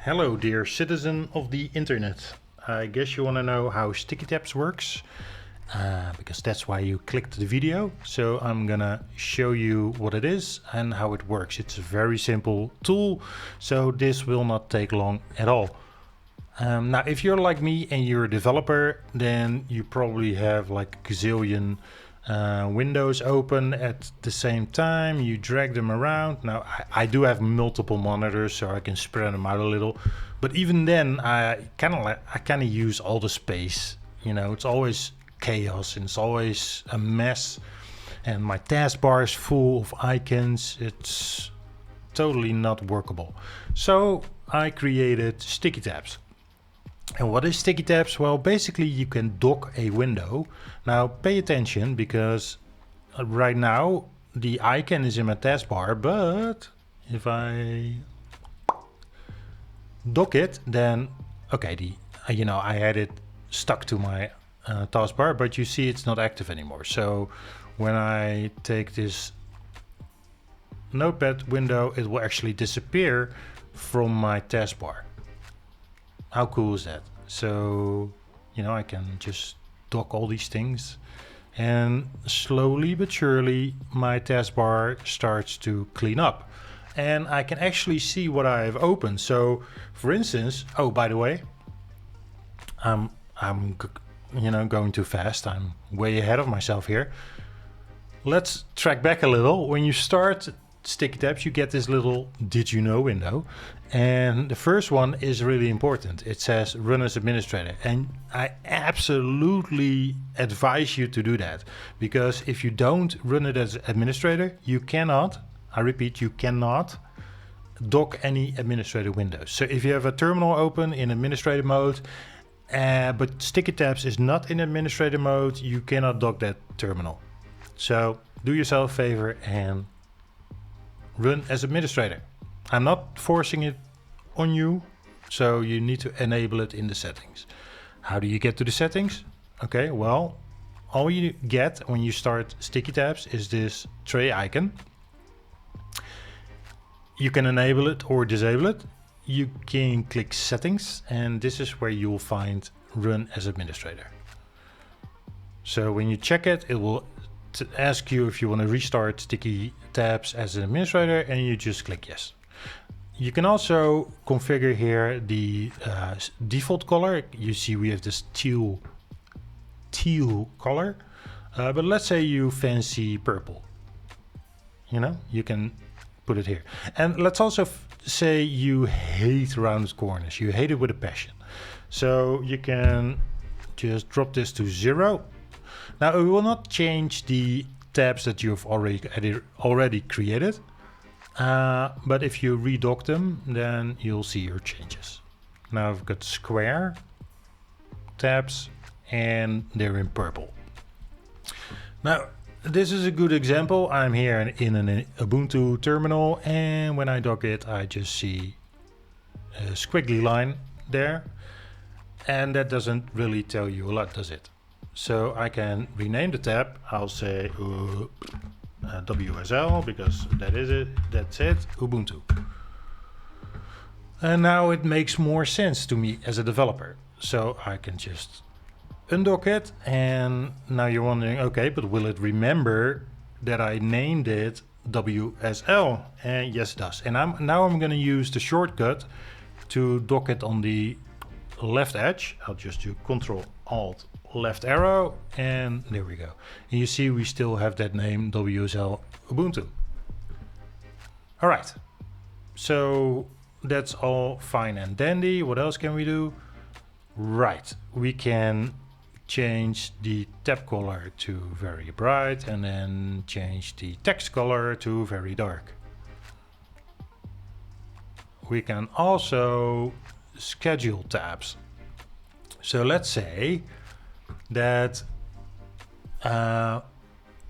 Hello dear citizen of the internet. I guess you want to know how sticky tabs works, because that's why you clicked the video. So I'm gonna show you what it is and how it works. It's a very simple tool, so this will not take long at all. Now if you're like me and you're a developer, then you probably have like a gazillion windows open at the same time. You drag them around. Now I do have multiple monitors, so I can spread them out a little, but even then I kind of use all the space. You know, it's always chaos and it's always a mess, and my taskbar is full of icons. It's totally not workable. So I created sticky tabs. And what is sticky tabs? Well, basically you can dock a window. Now pay attention, because right now the icon is in my taskbar, but if I dock it, then okay, I had it stuck to my taskbar, but you see it's not active anymore. So when I take this notepad window, it will actually disappear from my taskbar. How cool is that? So, I can just dock all these things, and slowly but surely my taskbar starts to clean up, and I can actually see what I have opened. So for instance, oh, by the way, I'm going too fast. I'm way ahead of myself here. Let's track back a little. When you start sticky tabs, you get this little did you know window, and the first one is really important. It says run as administrator, and I absolutely advise you to do that, because if you don't run it as administrator, you cannot, I repeat, you cannot dock any administrator windows. So if you have a terminal open in administrator mode, but sticky tabs is not in administrator mode, you cannot dock that terminal. So do yourself a favor and run as administrator. I'm not forcing it on you, so you need to enable it in the settings. How do you get to the settings? Okay, well, all you get when you start sticky tabs is this tray icon. You can enable it or disable it. You can click settings, and this is where you'll find run as administrator. So when you check it, it will ask you if you want to restart sticky tabs as an administrator, and you just click yes. You can also configure here the default color. You see we have this teal color, but let's say you fancy purple. You can put it here. And let's also say you hate rounded corners. You hate it with a passion. So you can just drop this to 0. Now it will not change the tabs that you've already created, but if you redock them, then you'll see your changes. Now I've got square tabs, and they're in purple. Now this is a good example. I'm here in an Ubuntu terminal, and when I dock it, I just see a squiggly line there, and that doesn't really tell you a lot, does it? So I can rename the tab. I'll say WSL, because that's it, Ubuntu. And now it makes more sense to me as a developer. So I can just undock it, and now you're wondering, okay, but will it remember that I named it WSL? And yes, it does. And now I'm going to use the shortcut to dock it on the left edge. I'll just do Control Alt left arrow, and there we go. And you see we still have that name, WSL Ubuntu. All right, so that's all fine and dandy. What else can we do? Right, we can change the tab color to very bright, and then change the text color to very dark. We can also schedule tabs. So let's say that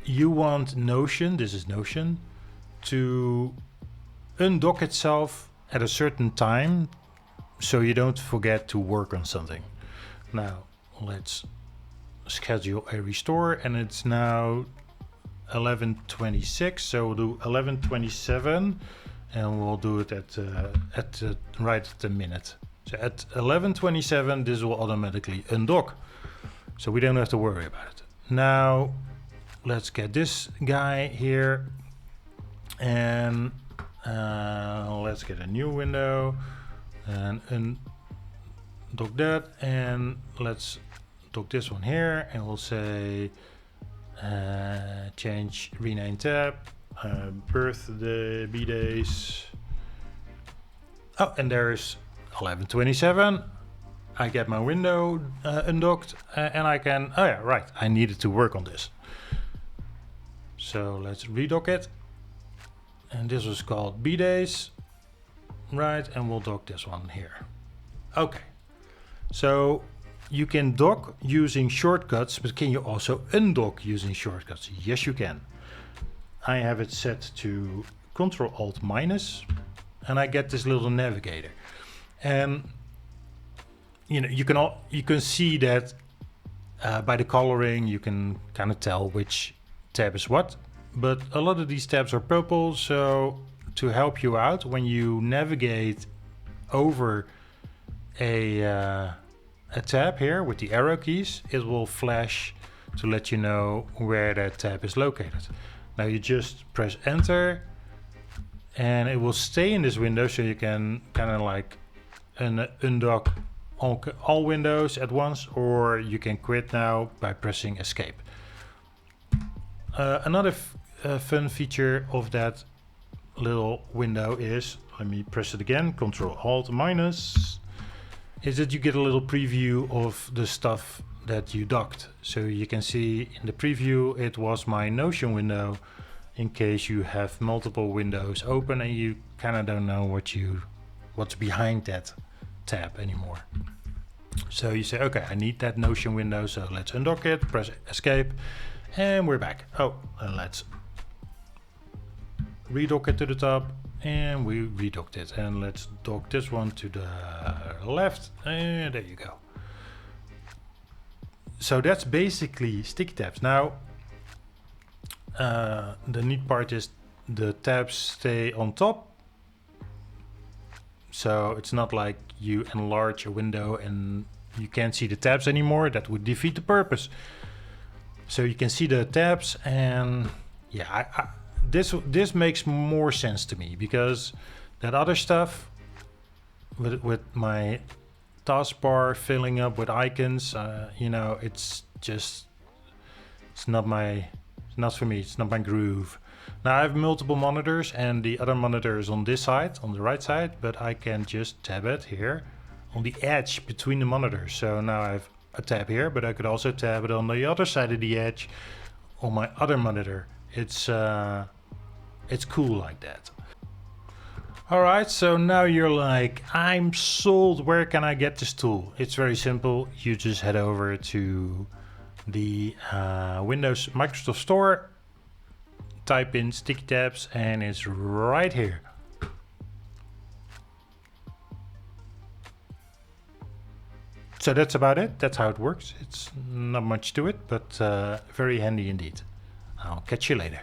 you want Notion, this is Notion, to undock itself at a certain time so you don't forget to work on something. Now let's schedule a restore, and it's now 11:26, so we'll do 11:27, and we'll do it right at the minute. So at 11:27, this will automatically undock. So we don't have to worry about it. Now, let's get this guy here, and let's get a new window and undock that, and let's dock this one here, and we'll say change rename tab, birthday, B-days. Oh, and there's 11:27. I get my window undocked, and I can, oh yeah, right, I needed to work on this. So let's redock it. And this was called B-days, right? And we'll dock this one here. Okay, so you can dock using shortcuts, but can you also undock using shortcuts? Yes, you can. I have it set to Ctrl-Alt-, and I get this little navigator. And you know, you can see that by the coloring, you can kind of tell which tab is what. But a lot of these tabs are purple, so to help you out when you navigate over a tab here with the arrow keys, it will flash to let you know where that tab is located. Now you just press enter, and it will stay in this window, so you can kind of like undock all windows at once, or you can quit now by pressing escape. Another fun feature of that little window is, let me press it again, Ctrl-Alt-, is that you get a little preview of the stuff that you docked. So you can see in the preview, it was my Notion window, in case you have multiple windows open and you kind of don't know what's behind that tab anymore. So you say, okay, I need that Notion window, so let's undock it, press escape, and we're back. Oh, and let's redock it to the top, and we redocked it, and let's dock this one to the left, and there you go. So that's basically sticky tabs. Now, the neat part is the tabs stay on top. So it's not like you enlarge a window and you can't see the tabs anymore. That would defeat the purpose. So you can see the tabs, and yeah, this makes more sense to me, because that other stuff with my taskbar filling up with icons, you know, it's not for me. It's not my groove. Now I have multiple monitors, and the other monitor is on this side, on the right side, but I can just tab it here on the edge between the monitors. So now I have a tab here, but I could also tab it on the other side of the edge on my other monitor. It's cool like that. All right, so now you're like, I'm sold. Where can I get this tool? It's very simple. You just head over to the Windows Microsoft Store, type in sticky tabs, and it's right here. So that's about it. That's how it works. It's not much to it, but very handy indeed. I'll catch you later.